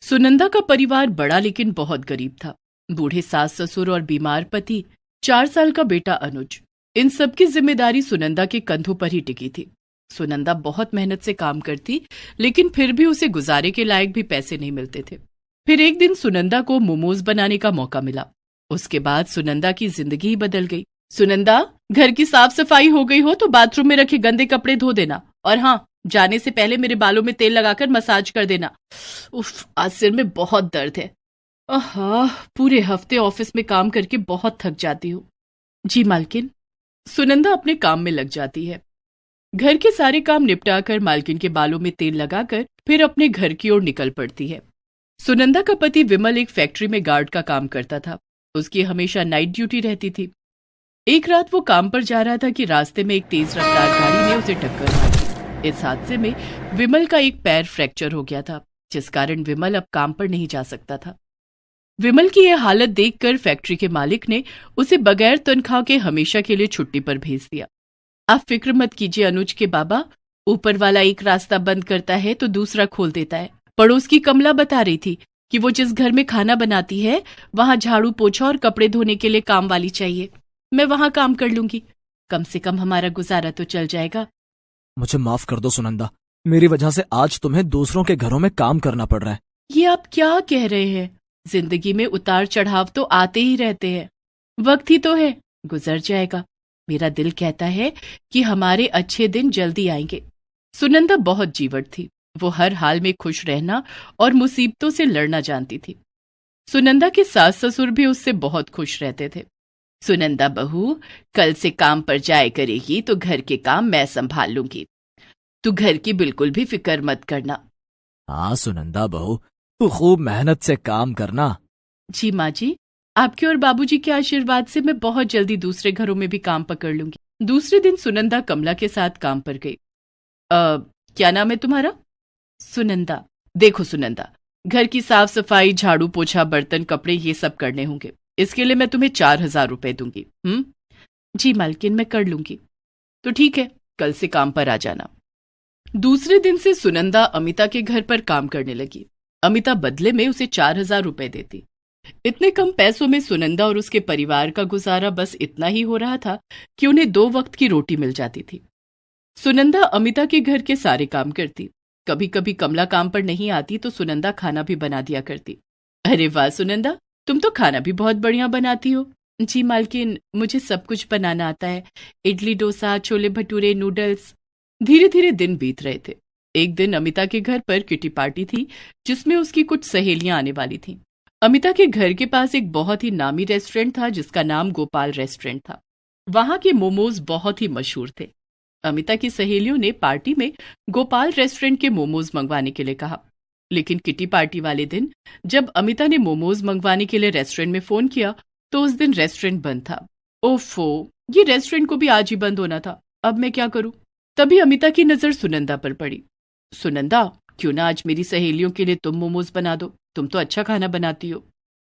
सुनंदा का परिवार बड़ा लेकिन बहुत गरीब था। बूढ़े सास ससुर और बीमार पति, 4 साल का बेटा अनुज, इन सबकी जिम्मेदारी सुनंदा के कंधों पर ही टिकी थी। सुनंदा बहुत मेहनत से काम करती, लेकिन फिर भी उसे गुजारे के लायक भी पैसे नहीं मिलते थे। फिर एक दिन सुनंदा को मोमोज बनाने का मौका मिला। उसके बाद सुनंदा की जिंदगी ही बदल गई। सुनंदा, घर की साफ सफाई हो गई हो तो बाथरूम में रखे गंदे कपड़े धो देना, और हाँ, जाने से पहले मेरे बालों में तेल लगाकर मसाज कर देना। उफ, आज सिर में बहुत दर्द है। आहा, पूरे हफ्ते ऑफिस में काम करके बहुत थक जाती हूँ। जी मालकिन। सुनंदा अपने काम में लग जाती है। घर के सारे काम निपटाकर मालकिन के बालों में तेल लगाकर फिर अपने घर की ओर निकल पड़ती है। सुनंदा का पति विमल एक फैक्ट्री में गार्ड का काम करता था। उसकी हमेशा नाइट ड्यूटी रहती थी। एक रात वो काम पर जा रहा था कि रास्ते में एक तेज रफ्तार गाड़ी ने उसे टक्कर मार दी। इस हादसे में विमल का एक पैर फ्रैक्चर हो गया था, जिस कारण विमल अब काम पर नहीं जा सकता था। विमल की यह हालत देखकर फैक्ट्री के मालिक ने उसे बगैर तनख्वाह के हमेशा के लिए छुट्टी पर भेज दिया। आप फिक्र मत कीजिए अनुज के बाबा, ऊपर वाला एक रास्ता बंद करता है तो दूसरा खोल देता है। पड़ोस की कमला बता रही थी कि वो जिस घर में खाना बनाती है वहां झाड़ू पोछा और कपड़े धोने के लिए काम वाली चाहिए। मैं वहां काम कर लूंगी, कम से कम हमारा गुजारा तो चल जाएगा। मुझे माफ कर दो सुनंदा, मेरी वजह से आज तुम्हें दूसरों के घरों में काम करना पड़ रहा है। ये आप क्या कह रहे हैं? जिंदगी में उतार चढ़ाव तो आते ही रहते हैं। वक्त ही तो है, गुजर जाएगा। मेरा दिल कहता है कि हमारे अच्छे दिन जल्दी आएंगे। सुनंदा बहुत जीवट थी। वो हर हाल में खुश रहना और मुसीबतों से लड़ना जानती थी। सुनंदा के सास ससुर भी उससे बहुत खुश रहते थे। सुनंदा बहू, कल से काम पर जाए करेगी तो घर के काम मैं संभाल लूंगी। तू घर की बिल्कुल भी फिक्र मत करना। हाँ सुनंदा बहू, तू खूब मेहनत से काम करना। जी माँ जी, आपके और बाबूजी के आशीर्वाद से मैं बहुत जल्दी दूसरे घरों में भी काम पकड़ लूंगी। दूसरे दिन सुनंदा कमला के साथ काम पर गई। क्या नाम है तुम्हारा? सुनंदा। देखो सुनंदा, घर की साफ सफाई, झाड़ू पोछा, बर्तन, कपड़े, ये सब करने होंगे। इसके लिए मैं तुम्हें 4,000 रुपए दूंगी। जी मालकिन, मैं कर लूंगी। तो ठीक है, कल से काम पर आ जाना। दूसरे दिन से सुनंदा अमिता के घर पर काम करने लगी। अमिता बदले में उसे 4,000 रुपए देती। इतने कम पैसों में सुनंदा और उसके परिवार का गुजारा बस इतना ही हो रहा था कि उन्हें 2 वक्त की रोटी मिल जाती थी। सुनंदा अमिता के घर के सारे काम करती। कभी कभी कमला काम पर नहीं आती तो सुनंदा खाना भी बना दिया करती। अरे वाह सुनंदा, तुम तो खाना भी बहुत बढ़िया बनाती हो। जी मालकिन, मुझे सब कुछ बनाना आता है। इडली, डोसा, छोले भटूरे, नूडल्स। धीरे धीरे दिन बीत रहे थे। एक दिन अमिता के घर पर किटी पार्टी थी, जिसमें उसकी कुछ सहेलियां आने वाली थीं। अमिता के घर के पास एक बहुत ही नामी रेस्टोरेंट था जिसका नाम गोपाल रेस्टोरेंट था। वहां के मोमोज बहुत ही मशहूर थे। अमिता की सहेलियों ने पार्टी में गोपाल रेस्टोरेंट के मोमोज मंगवाने के लिए कहा, लेकिन किटी पार्टी वाले दिन जब अमिता ने मोमोज मंगवाने के लिए रेस्टोरेंट में फोन किया तो उस दिन रेस्टोरेंट बंद था। ओफो, ये रेस्टोरेंट को भी आज ही बंद होना था। अब मैं क्या करूं? तभी अमिता की नजर सुनंदा पर पड़ी। सुनंदा, क्यों ना आज मेरी सहेलियों के लिए तुम मोमोज बना दो, तुम तो अच्छा खाना बनाती हो।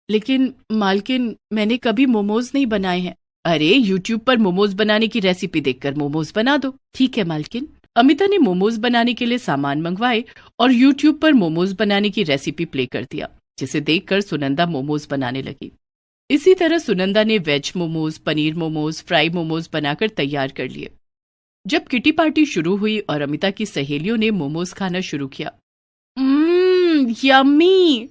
लेकिन मालकिन, मैंने कभी मोमोज नहीं बनाए हैं। अरे यूट्यूब पर मोमोज बनाने की रेसिपी देखकर मोमोज बना दो। ठीक है मालकिन। अमिता ने मोमोज बनाने के लिए सामान मंगवाए और यूट्यूब पर मोमोज बनाने की रेसिपी प्ले कर दिया, जिसे देखकर सुनंदा मोमोज बनाने लगी। इसी तरह सुनंदा ने वेज मोमोज, पनीर मोमोज, फ्राई मोमोज बनाकर तैयार कर लिए। जब किटी पार्टी शुरू हुई और अमिता की सहेलियों ने मोमोज खाना शुरू किया, यम्मी,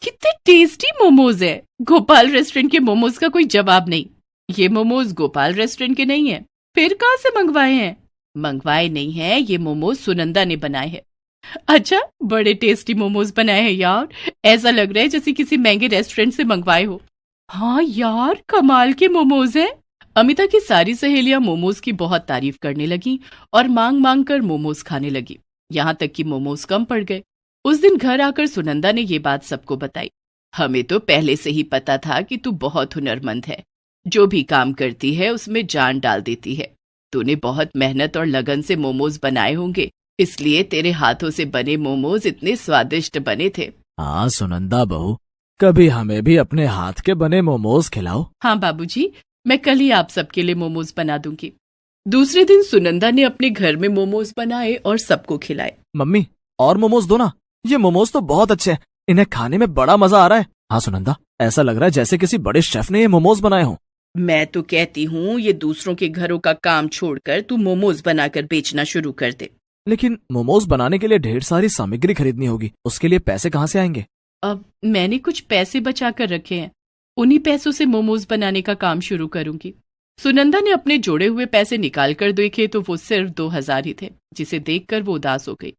कितने टेस्टी मोमोज है। गोपाल रेस्टोरेंट के मोमोज का कोई जवाब नहीं। ये मोमोज गोपाल रेस्टोरेंट के नहीं है, फिर कहां से मंगवाए हैं? मंगवाए नहीं है, ये मोमोज सुनंदा ने बनाए हैं। अच्छा, बड़े टेस्टी मोमोज बनाए हैं यार। ऐसा लग रहा है जैसे किसी महंगे रेस्टोरेंट से मंगवाए हो। हाँ यार, कमाल के मोमोज हैं। अमिता की सारी सहेलियां मोमोज की बहुत तारीफ करने लगी और मांग मांग कर मोमोज खाने लगी, यहाँ तक कि मोमोज कम पड़ गए। उस दिन घर आकर सुनंदा ने ये बात सबको बताई। हमें तो पहले से ही पता था कि तू बहुत हुनरमंद है, जो भी काम करती है उसमें जान डाल देती है। तूने बहुत मेहनत और लगन से मोमोज बनाए होंगे, इसलिए तेरे हाथों से बने मोमोज इतने स्वादिष्ट बने थे। हाँ सुनंदा बहू, कभी हमें भी अपने हाथ के बने मोमोज खिलाओ। हाँ बाबूजी, मैं कल ही आप सबके लिए मोमोज बना दूंगी। दूसरे दिन सुनंदा ने अपने घर में मोमोज बनाए और सबको खिलाए। मम्मी, और मोमोज दो ना, ये मोमोज तो बहुत अच्छे हैं, इन्हें खाने में बड़ा मजा आ रहा है। हाँ सुनंदा, ऐसा लग रहा है जैसे किसी बड़े शेफ ने ये मोमोज बनाए हों। मैं तो कहती हूँ ये दूसरों के घरों का काम छोड़कर तू मोमोज बनाकर बेचना शुरू कर दे। लेकिन मोमोज बनाने के लिए ढेर सारी सामग्री खरीदनी होगी, उसके लिए पैसे कहाँ से आएंगे? अब मैंने कुछ पैसे बचा कर रखे हैं, उन्हीं पैसों से मोमोज बनाने का काम शुरू करूंगी। सुनंदा ने अपने जोड़े हुए पैसे निकाल कर देखे तो वो सिर्फ 2,000 ही थे, जिसे देखकर वो उदास हो गई।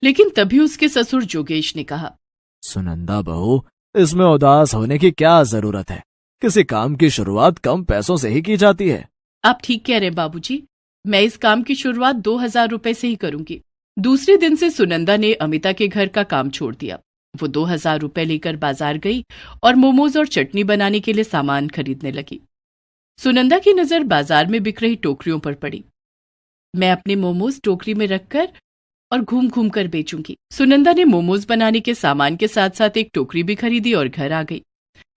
लेकिन तभी उसके ससुर जोगेश ने कहा, सुनंदा बहू, इसमें उदास होने की क्या जरूरत है? किसी काम की शुरुआत कम पैसों से ही की जाती है। आप ठीक कह रहे बाबूजी, मैं इस काम की शुरुआत 2,000 रुपए से ही करूंगी। दूसरे दिन से सुनंदा ने अमिता के घर का काम छोड़ दिया। वो 2,000 रुपए लेकर बाजार गई और मोमोज और चटनी बनाने के लिए सामान खरीदने लगी। सुनंदा की नजर बाजार में बिक रही टोकरियों पर पड़ी। मैं अपने मोमोज टोकरी में रखकर और घूम घूम कर बेचूंगी। सुनंदा ने मोमोज बनाने के सामान के साथ साथ एक टोकरी भी खरीदी और घर आ गई।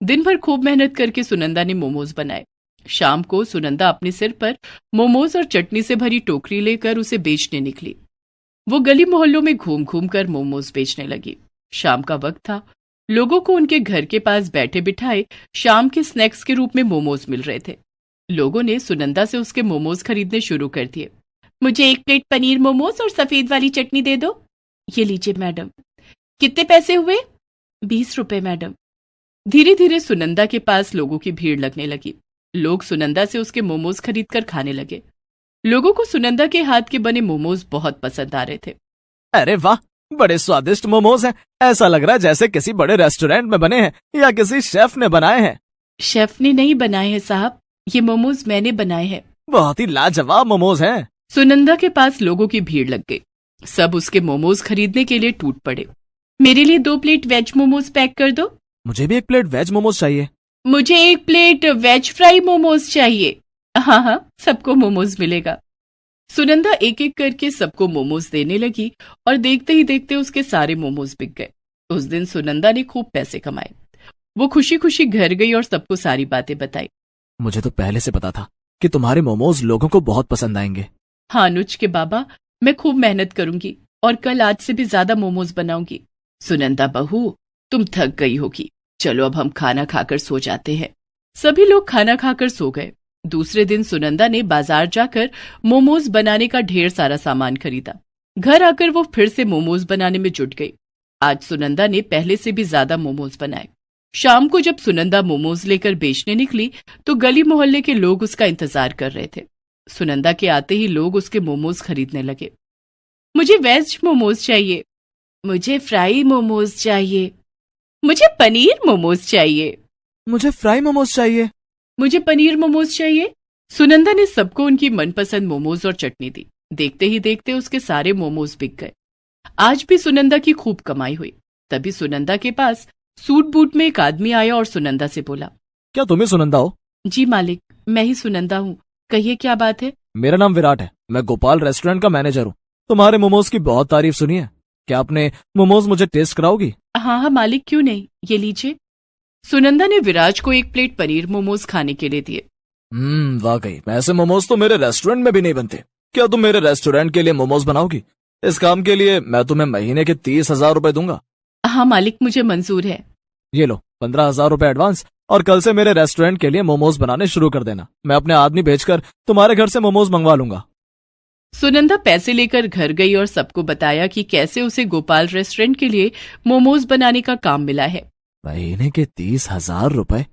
दिन भर खूब मेहनत करके सुनंदा ने मोमोज बनाए। शाम को सुनंदा अपने सिर पर मोमोज और चटनी से भरी टोकरी लेकर उसे बेचने निकली। वो गली मोहल्लों में घूम घूम कर मोमोज बेचने लगी। शाम का वक्त था। लोगों को उनके घर के पास बैठे बिठाए शाम के स्नैक्स के रूप में मोमोज मिल रहे थे। लोगों ने सुनंदा से उसके मोमोज खरीदने शुरू कर दिए। मुझे 1 प्लेट पनीर मोमोज और सफेद वाली चटनी दे दो। ये लीजिए मैडम। कितने पैसे हुए? 20 रुपए मैडम। धीरे धीरे सुनंदा के पास लोगों की भीड़ लगने लगी। लोग सुनंदा से उसके मोमोज खरीदकर खाने लगे। लोगों को सुनंदा के हाथ के बने मोमोज बहुत पसंद आ रहे थे। अरे वाह, बड़े स्वादिष्ट मोमोज हैं। ऐसा लग रहा है जैसे किसी बड़े रेस्टोरेंट में बने हैं या किसी शेफ ने बनाए हैं। शेफ ने नहीं बनाए हैं साहब, ये मोमोज मैंने बनाए हैं। बहुत ही लाजवाब मोमोज हैं। सुनंदा के पास लोगों की भीड़ लग गई। सब उसके मोमोज खरीदने के लिए टूट पड़े। मेरे लिए 2 प्लेट वेज मोमोज पैक कर दो। मुझे भी 1 प्लेट वेज मोमोज चाहिए। मुझे 1 प्लेट वेज फ्राई मोमोज चाहिए। हाँ हाँ, सबको मोमोज मिलेगा। सुनंदा एक एक करके सबको मोमोज देने लगी और देखते ही देखते उसके सारे मोमोज बिक गए। उस दिन सुनंदा ने खूब पैसे कमाए। वो खुशी खुशी घर गई और सबको सारी बातें बताई। मुझे तो पहले से पता था कि तुम्हारे मोमोज लोगों को बहुत पसंद आएंगे। हाँ अनुज के बाबा, मैं खूब मेहनत करूंगी और कल आज से भी ज्यादा मोमोज बनाऊंगी। सुनंदा बहू, तुम थक गई होगी, चलो अब हम खाना खाकर सो जाते हैं। सभी लोग खाना खाकर सो गए। दूसरे दिन सुनंदा ने बाजार जाकर मोमोज बनाने का ढेर सारा सामान खरीदा। घर आकर वो फिर से मोमोज बनाने में जुट गई। आज सुनंदा ने पहले से भी ज्यादा मोमोज बनाए। शाम को जब सुनंदा मोमोज लेकर बेचने निकली तो गली मोहल्ले के लोग उसका इंतजार कर रहे थे। सुनंदा के आते ही लोग उसके मोमोज खरीदने लगे। मुझे वेज मोमोज चाहिए, मुझे फ्राई मोमोज चाहिए, मुझे पनीर मोमोज चाहिए, मुझे फ्राई मोमोज चाहिए, मुझे पनीर मोमोज चाहिए। सुनंदा ने सबको उनकी मनपसंद मोमोज और चटनी दी। देखते ही देखते उसके सारे मोमोज बिक गए। आज भी सुनंदा की खूब कमाई हुई। तभी सुनंदा के पास सूट बूट में एक आदमी आया और सुनंदा से बोला, क्या तुम ही सुनंदा हो? जी मालिक, मैं ही सुनंदा हूँ, कहिए क्या बात है। मेरा नाम विराट है, मैं गोपाल रेस्टोरेंट का मैनेजर हूँ। तुम्हारे मोमोज की बहुत तारीफ सुनी है, क्या आपने मोमोज मुझे टेस्ट कराओगी? हाँ हाँ मालिक, क्यों नहीं, ये लीजिए। सुनंदा ने विराज को 1 प्लेट पनीर मोमोज खाने के लिए दिए। वाकई ऐसे मोमोज तो मेरे रेस्टोरेंट में भी नहीं बनते। क्या तुम मेरे रेस्टोरेंट के लिए मोमोज बनाओगी? इस काम के लिए मैं तुम्हें महीने के 30,000 रुपए दूंगा। हाँ मालिक, मुझे मंजूर है। ये लो 15,000 रुपए एडवांस, और कल से मेरे रेस्टोरेंट के लिए मोमोज बनाने शुरू कर देना। मैं अपने आदमी भेजकर तुम्हारे घर से मोमोज मंगवा लूंगा। सुनंदा पैसे लेकर घर गई और सबको बताया कि कैसे उसे गोपाल रेस्टोरेंट के लिए मोमोज बनाने का काम मिला है। महीने के 30,000 रुपए।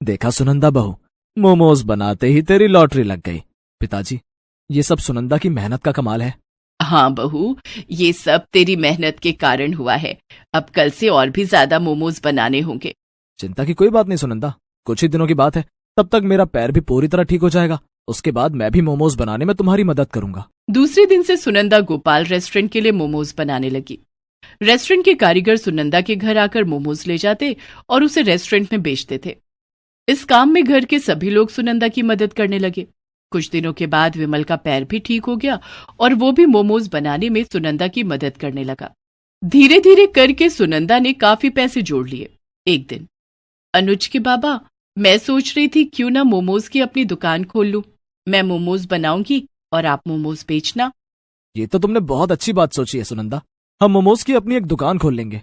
देखा सुनंदा बहू, मोमोज बनाते ही तेरी लॉटरी लग गई। पिताजी, ये सब सुनंदा की मेहनत का कमाल है। हाँ बहू, ये सब तेरी मेहनत के कारण हुआ है। अब कल से और भी ज्यादा मोमोज बनाने होंगे। चिंता की कोई बात नहीं सुनंदा, कुछ ही दिनों की बात है, तब तक मेरा पैर भी पूरी तरह ठीक हो जाएगा। उसके बाद मैं भी मोमोज बनाने में तुम्हारी मदद करूंगा। दूसरे दिन से सुनंदा गोपाल रेस्टोरेंट के लिए मोमोज बनाने लगी। रेस्टोरेंट के कारीगर सुनंदा के घर आकर मोमोज ले जाते और उसे रेस्टोरेंट में बेचते थे। इस काम में घर के सभी लोग सुनंदा की मदद करने लगे। कुछ दिनों के बाद विमल का पैर भी ठीक हो गया और वो भी मोमोज बनाने में सुनंदा की मदद करने लगा। धीरे धीरे करके सुनंदा ने काफी पैसे जोड़ लिए। एक दिन, अनुज के बाबा, मैं सोच रही थी क्यों ना मोमोज की अपनी दुकान खोल लूं। मैं मोमोज बनाऊंगी और आप मोमोज बेचना। ये तो तुमने बहुत अच्छी बात सोची है सुनंदा, हम मोमोज की अपनी एक दुकान खोल लेंगे।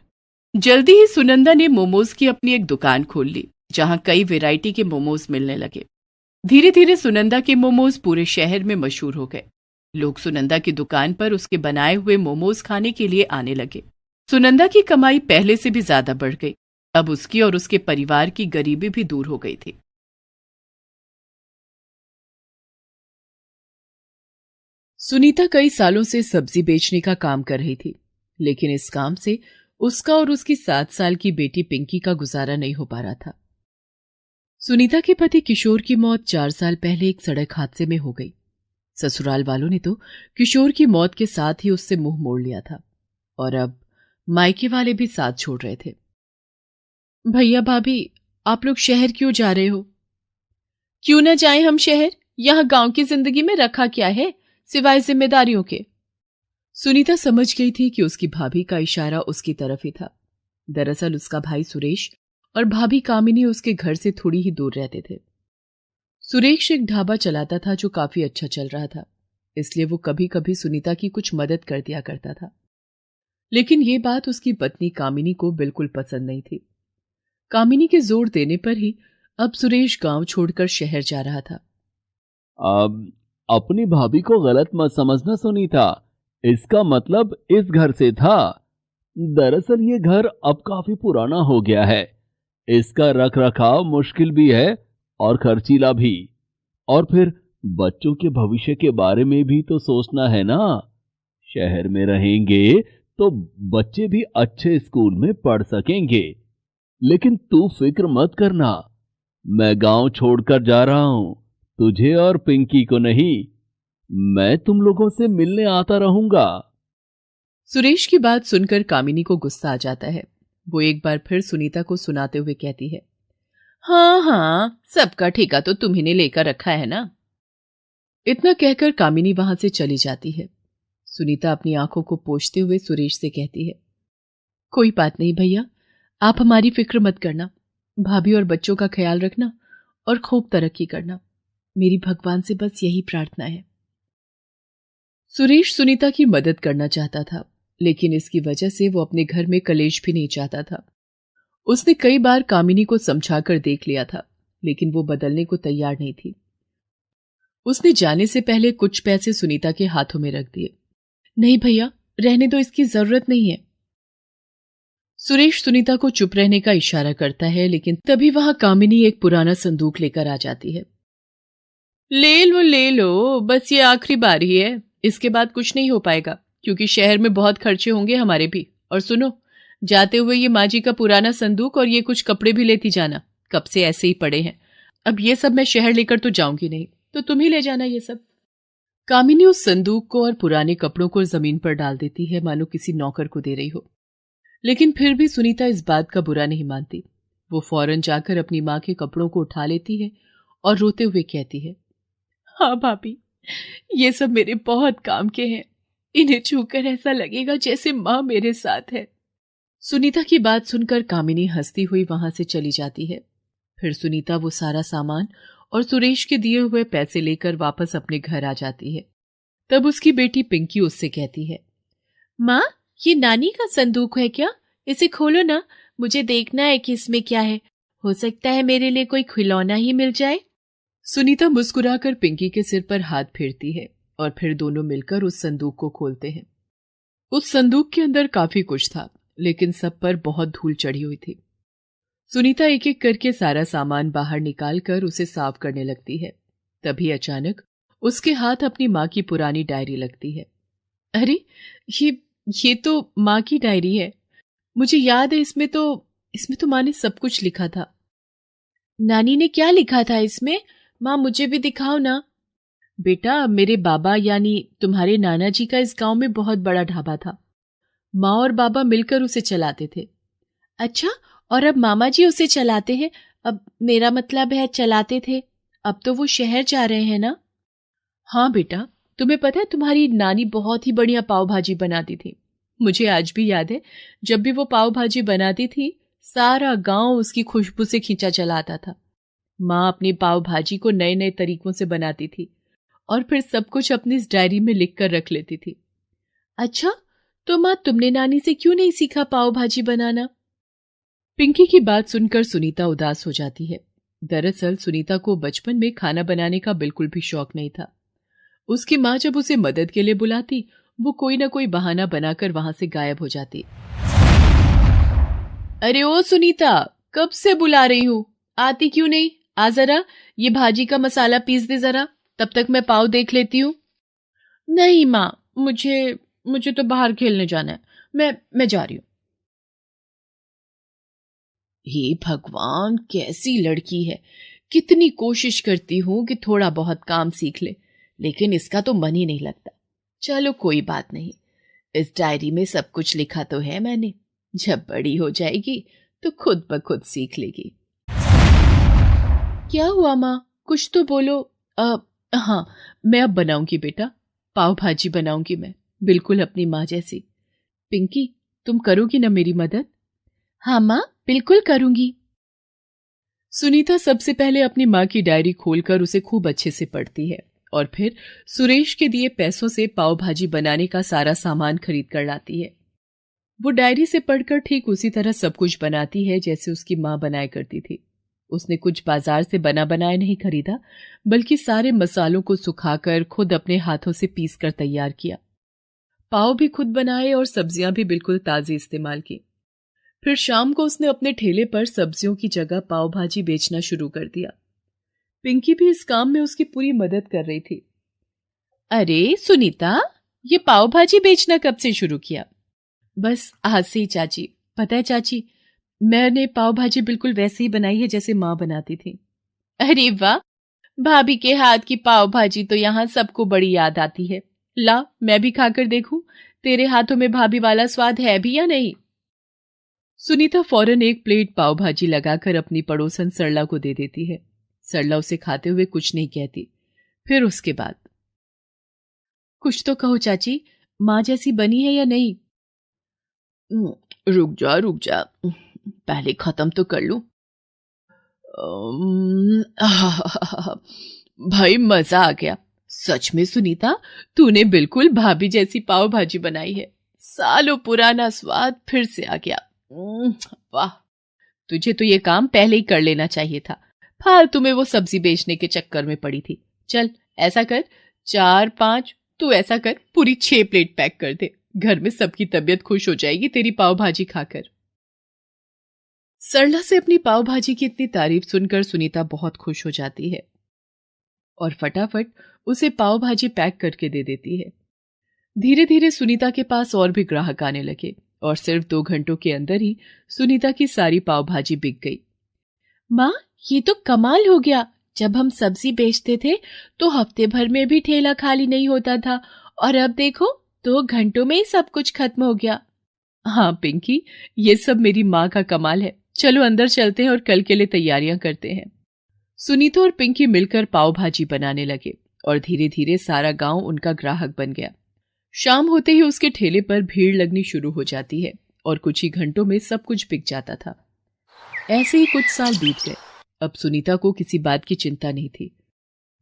जल्दी ही सुनंदा ने मोमोज की अपनी एक दुकान खोल ली, जहां कई वैरायटी के मोमोज मिलने लगे। धीरे धीरे सुनंदा के मोमोज पूरे शहर में मशहूर हो गए। लोग सुनंदा की दुकान पर उसके बनाए हुए मोमोज खाने के लिए आने लगे। सुनंदा की कमाई पहले से भी ज्यादा बढ़ गई। अब उसकी और उसके परिवार की गरीबी भी दूर हो गई थी। सुनीता कई सालों से सब्जी बेचने का काम कर रही थी, लेकिन इस काम से उसका और उसकी 7 साल की बेटी पिंकी का गुजारा नहीं हो पा रहा था। सुनीता के पति किशोर की मौत 4 साल पहले एक सड़क हादसे में हो गई। ससुराल वालों ने तो किशोर की मौत के साथ ही उससे मुंह मोड़ लिया था, और अब मायके वाले भी साथ छोड़ रहे थे। भैया भाभी, आप लोग शहर क्यों जा रहे हो? क्यों ना जाएं हम शहर? यहाँ गांव की जिंदगी में रखा क्या है सिवाय जिम्मेदारियों के? सुनीता समझ गई थी कि उसकी भाभी का इशारा उसकी तरफ ही था। दरअसल उसका भाई सुरेश और भाभी कामिनी उसके घर से थोड़ी ही दूर रहते थे। सुरेश एक ढाबा चलाता था जो काफी अच्छा चल रहा था, इसलिए वो कभी कभी सुनीता की कुछ मदद कर दिया करता था। लेकिन ये बात उसकी पत्नी कामिनी को बिल्कुल पसंद नहीं थी। कामिनी के जोर देने पर ही अब सुरेश गांव छोड़कर शहर जा रहा था। अब अपनी भाभी को गलत मत समझना सुनीता, इसका मतलब इस घर से था। दरअसल ये घर अब काफी पुराना हो गया है। इसका रख रखाव मुश्किल भी है और खर्चीला भी। और फिर बच्चों के भविष्य के बारे में भी तो सोचना है ना। शहर में रहेंगे तो बच्चे भी अच्छे स्कूल में पढ़ सकेंगे। लेकिन तू फिक्र मत करना, मैं गांव छोड़कर जा रहा हूं, तुझे और पिंकी को नहीं। मैं तुम लोगों से मिलने आता रहूंगा। सुरेश की बात सुनकर कामिनी को गुस्सा आ जाता है। वो एक बार फिर सुनीता को सुनाते हुए कहती है, हाँ हाँ, सबका ठेका तो तुम्ही ने लेकर रखा है ना। इतना कहकर कामिनी वहां से चली जाती है। सुनीता अपनी आंखों को पोंछते हुए सुरेश से कहती है, कोई बात नहीं भैया, आप हमारी फिक्र मत करना। भाभी और बच्चों का ख्याल रखना और खूब तरक्की करना। मेरी भगवान से बस यही प्रार्थना है। सुरेश सुनीता की मदद करना चाहता था, लेकिन इसकी वजह से वो अपने घर में कलेश भी नहीं चाहता था। उसने कई बार कामिनी को समझाकर देख लिया था, लेकिन वो बदलने को तैयार नहीं थी। उसने जाने से पहले कुछ पैसे सुनीता के हाथों में रख दिए। नहीं भैया, रहने दो, इसकी जरूरत नहीं है। सुरेश सुनीता को चुप रहने का इशारा करता है, लेकिन तभी वहां कामिनी एक पुराना संदूक लेकर आ जाती है। ले लो, बस ये आखिरी बारी है। इसके बाद कुछ नहीं हो पाएगा, क्योंकि शहर में बहुत खर्चे होंगे हमारे भी। और सुनो, जाते हुए ये माँ जी का पुराना संदूक और ये कुछ कपड़े भी लेती जाना, कब से ऐसे ही पड़े हैं। अब ये सब मैं शहर लेकर तो जाऊंगी नहीं, तो तुम ही ले जाना ये सब। कामिनी उस संदूक को और पुराने कपड़ों को जमीन पर डाल देती है, मानो किसी नौकर को दे रही हो। लेकिन फिर भी सुनीता इस बात का बुरा नहीं मानती। वो फौरन जाकर अपनी माँ के कपड़ों को उठा लेती है और रोते हुए कहती है, हाँ भाभी, ये सब मेरे बहुत काम के हैं। इन्हें छूकर ऐसा लगेगा जैसे माँ मेरे साथ है। सुनीता की बात सुनकर कामिनी हंसती हुई वहां से चली जाती है। फिर सुनीता वो सारा सामान और सुरेश के दिए हुए पैसे लेकर वापस अपने घर आ जाती है। तब उसकी बेटी पिंकी उससे कहती है, माँ, ये नानी का संदूक है क्या? इसे खोलो ना, मुझे देखना है कि इसमें क्या है। हो सकता है मेरे लिए कोई खिलौना ही मिल जाए। सुनीता मुस्कुराकर पिंकी के सिर पर हाथ फेरती है और फिर दोनों मिलकर उस संदूक को खोलते हैं। उस संदूक के अंदर काफी कुछ था, लेकिन सब पर बहुत धूल चढ़ी हुई थी। सुनीता एक एक करके सारा सामान बाहर निकालकर उसे साफ करने लगती है। तभी अचानक उसके हाथ अपनी माँ की पुरानी डायरी लगती है। अरे, ये तो माँ की डायरी है। मुझे याद है, इसमें तो माँ ने सब कुछ लिखा था। नानी ने क्या लिखा था इसमें? माँ, मुझे भी दिखाओ ना। बेटा, मेरे बाबा यानी तुम्हारे नाना जी का इस गांव में बहुत बड़ा ढाबा था। माँ और बाबा मिलकर उसे चलाते थे। अच्छा, और अब मामा जी उसे चलाते हैं? अब मेरा मतलब है चलाते थे। अब तो वो शहर जा रहे हैं ना? हाँ बेटा, तुम्हें पता है तुम्हारी नानी बहुत ही बढ़िया पाव भाजी बनाती थी। मुझे आज भी याद है, जब भी वो पाव भाजी बनाती थी, सारा गांव उसकी खुशबू से खींचा चला आता था। माँ अपनी पाव भाजी को नए नए तरीकों से बनाती थी और फिर सब कुछ अपनी इस डायरी में लिख कर रख लेती थी। अच्छा, तो माँ, तुमने नानी से क्यों नहीं सीखा पाव भाजी बनाना? पिंकी की बात सुनकर सुनीता उदास हो जाती है। दरअसल सुनीता को बचपन में खाना बनाने का बिल्कुल भी शौक नहीं था। उसकी माँ जब उसे मदद के लिए बुलाती, वो कोई ना कोई बहाना बनाकर वहां से गायब हो जाती। अरे ओ सुनीता, कब से बुला रही हूं, आती क्यों नहीं? आ जरा, ये भाजी का मसाला पीस दे जरा, तब तक मैं पाव देख लेती हूँ। नहीं माँ, मुझे मुझे तो बाहर खेलने जाना है, मैं जा रही हूँ। हे भगवान, कैसी लड़की है! कितनी कोशिश करती हूं कि थोड़ा बहुत काम सीख ले, लेकिन इसका तो मन ही नहीं लगता। चलो कोई बात नहीं, इस डायरी में सब कुछ लिखा तो है मैंने, जब बड़ी हो जाएगी तो खुद ब खुद सीख लेगी। क्या हुआ माँ, कुछ तो बोलो। हाँ, मैं अब बनाऊंगी बेटा, पाव भाजी बनाऊंगी मैं, बिल्कुल अपनी माँ जैसी। पिंकी, तुम करोगी ना मेरी मदद? हाँ माँ, बिल्कुल करूंगी। सुनीता सबसे पहले अपनी माँ की डायरी खोलकर उसे खूब अच्छे से पढ़ती है और फिर सुरेश के दिए पैसों से पाव भाजी बनाने का सारा सामान खरीद कर लाती है। वो डायरी से पढ़कर ठीक उसी तरह सब कुछ बनाती है जैसे उसकी माँ बनाया करती थी। उसने कुछ बाजार से बना बनाया नहीं खरीदा, बल्कि सारे मसालों को सुखाकर खुद अपने हाथों से पीस कर तैयार किया। पाव भी खुद बनाए और सब्जियां भी बिल्कुल ताजी इस्तेमाल की। फिर शाम को उसने अपने ठेले पर सब्जियों की जगह पाव भाजी बेचना शुरू कर दिया। पिंकी भी इस काम में उसकी पूरी मदद कर रही थी। अरे सुनीता, ये पाव भाजी बेचना कब से शुरू किया? बस आज से ही चाची। पता है चाची, मैंने पाव भाजी बिल्कुल वैसे ही बनाई है जैसे माँ बनाती थी। अरे वाह, भाभी के हाथ की पाव भाजी तो यहाँ सबको बड़ी याद आती है। ला, मैं भी खाकर देखूं, तेरे हाथों में भाभी वाला स्वाद है भी या नहीं। सुनीता फौरन एक प्लेट पाव भाजी लगाकर अपनी पड़ोसन सरला को दे देती है। सरला उसे खाते हुए कुछ नहीं कहती। फिर उसके बाद, कुछ तो कहो चाची, माँ जैसी बनी है या नहीं? रुक जा रुक जा, पहले खत्म तो कर लूं। भाई मजा आ गया सच में सुनीता, तूने बिल्कुल भाभी जैसी पाव भाजी बनाई है। सालों पुराना स्वाद फिर से आ गया। वाह, तुझे तो ये काम पहले ही कर लेना चाहिए था, फालतू में वो सब्जी बेचने के चक्कर में पड़ी थी। चल ऐसा कर, 4-5, तू ऐसा कर पूरी 6 प्लेट पैक कर दे, घर में सबकी तबीयत खुश हो जाएगी तेरी पाव भाजी खाकर। सरला से अपनी पाव भाजी की इतनी तारीफ सुनकर सुनीता बहुत खुश हो जाती है और फटाफट उसे पाव भाजी पैक करके दे देती है। धीरे धीरे सुनीता के पास और भी ग्राहक आने लगे और सिर्फ 2 घंटों के अंदर ही सुनीता की सारी पाव भाजी बिक गई। माँ, ये तो कमाल हो गया। जब हम सब्जी बेचते थे तो हफ्ते भर में भी ठेला खाली नहीं होता था, और अब देखो 2 घंटों में ही सब कुछ खत्म हो गया। हाँ पिंकी, ये सब मेरी माँ का कमाल है। चलो अंदर चलते हैं और कल के लिए तैयारियां करते हैं। सुनीता और पिंकी मिलकर पाव भाजी बनाने लगे और धीरे धीरे सारा गांव उनका ग्राहक बन गया। शाम होते ही उसके ठेले पर भीड़ लगनी शुरू हो जाती है और कुछ ही घंटों में सब कुछ बिक जाता था। ऐसे ही कुछ साल बीत गए। अब सुनीता को किसी बात की चिंता नहीं थी।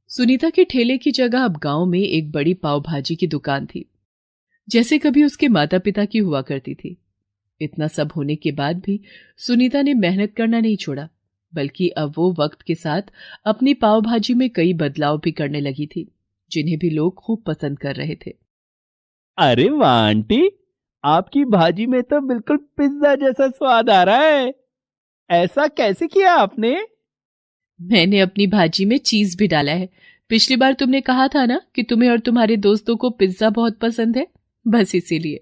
सुनीता के ठेले की जगह अब गांव में एक बड़ी पाव भाजी की दुकान थी, जैसे कभी उसके माता पिता की हुआ करती थी। इतना सब होने के बाद भी सुनीता ने मेहनत करना नहीं छोड़ा, बल्कि अब वो वक्त के साथ अपनी पाव भाजी में कई बदलाव भी करने लगी थी, जिन्हें भी लोग खूब पसंद कर रहे थे। अरे वाह आंटी, आपकी भाजी में तो बिल्कुल पिज्जा जैसा स्वाद आ रहा है। ऐसा कैसे किया आपने? मैंने अपनी भाजी में चीज भी डाला है। पिछली बार तुमने कहा था ना कि तुम्हें और तुम्हारे दोस्तों को पिज्जा बहुत पसंद है, बस इसीलिए।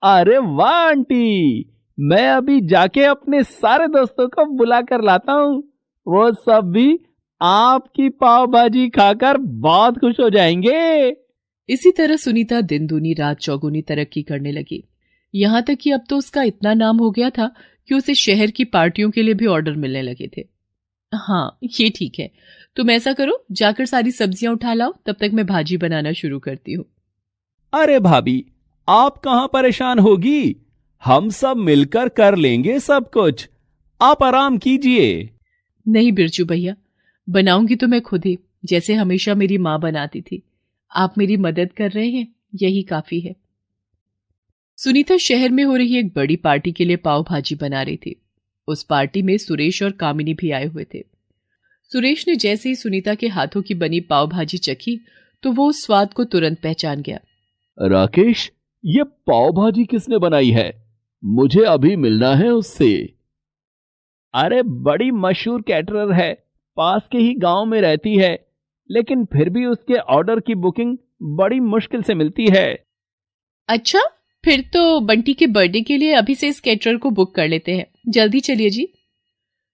अरे वाह आंटी, मैं अभी जाके अपने सारे दोस्तों को बुला कर लाता हूँ। वो सब भी आपकी पाव भाजी खाकर बहुत खुश हो जाएंगे। इसी तरह सुनीता दिन दूनी रात चौगुनी तरक्की करने लगी। यहां तक कि अब तो उसका इतना नाम हो गया था कि उसे शहर की पार्टियों के लिए भी ऑर्डर मिलने लगे थे। हाँ, ये ठीक है। तुम ऐसा करो, जाकर सारी सब्जियां उठा लाओ, तब तक मैं भाजी बनाना शुरू करती हूँ। अरे भाभी, आप कहाँ परेशान होगी, हम सब मिलकर कर लेंगे सब कुछ। आप आराम कीजिए। नहीं बिरजू भैया, बनाऊंगी तो मैं खुद ही, जैसे हमेशा मेरी माँ बनाती थी। आप मेरी मदद कर रहे हैं, यही काफी है। सुनीता शहर में हो रही एक बड़ी पार्टी के लिए पाव भाजी बना रही थी। उस पार्टी में सुरेश और कामिनी भी आए हुए थे। सुरेश ने जैसे ही सुनीता के हाथों की बनी पाव भाजी चखी तो वो उस स्वाद को तुरंत पहचान गया। राकेश, ये पाव भाजी किसने बनाई है? मुझे अभी मिलना है उससे। अरे बड़ी मशहूर कैटरर है, पास के ही गांव में रहती है, लेकिन फिर भी उसके ऑर्डर की बुकिंग बड़ी मुश्किल से मिलती है। अच्छा, फिर तो बंटी के बर्थडे के लिए अभी से इस कैटरर को बुक कर लेते हैं। जल्दी चलिए जी।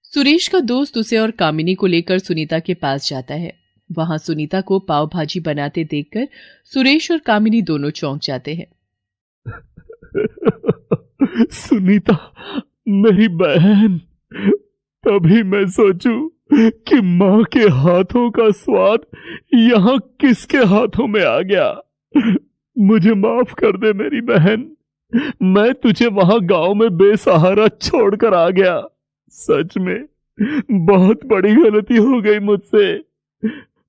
सुरेश का दोस्त उसे और कामिनी को लेकर सुनीता के पास जाता है। वहां सुनीता को पाव भाजी बनाते देखकर सुरेश और कामिनी दोनों चौंक जाते हैं। सुनीता, मेरी बहन, तभी मैं सोचूं कि माँ के हाथों का स्वाद यहाँ किसके हाथों में आ गया। मुझे माफ कर दे मेरी बहन, मैं तुझे वहां गांव में बेसहारा छोड़कर आ गया। सच में बहुत बड़ी गलती हो गई मुझसे।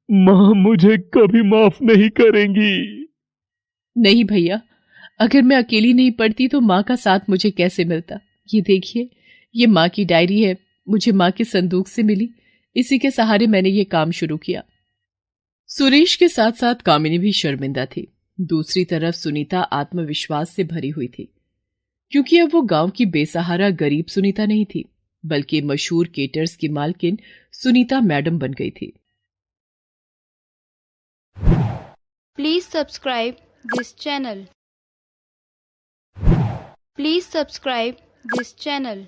माँ मुझे कभी माफ नहीं करेंगी। नहीं भैया, अगर मैं अकेली नहीं पढ़ती तो माँ का साथ मुझे कैसे मिलता। ये देखिए, ये माँ की डायरी है, मुझे माँ के संदूक से मिली, इसी के सहारे मैंने ये काम शुरू किया। सुरेश के साथ साथ कामिनी भी शर्मिंदा थी। दूसरी तरफ सुनीता आत्मविश्वास से भरी हुई थी, क्योंकि अब वो गांव की बेसहारा गरीब सुनीता नहीं थी, बल्कि मशहूर केटर्स की मालकिन सुनीता मैडम बन गई थी। Please subscribe this channel. Please subscribe this channel.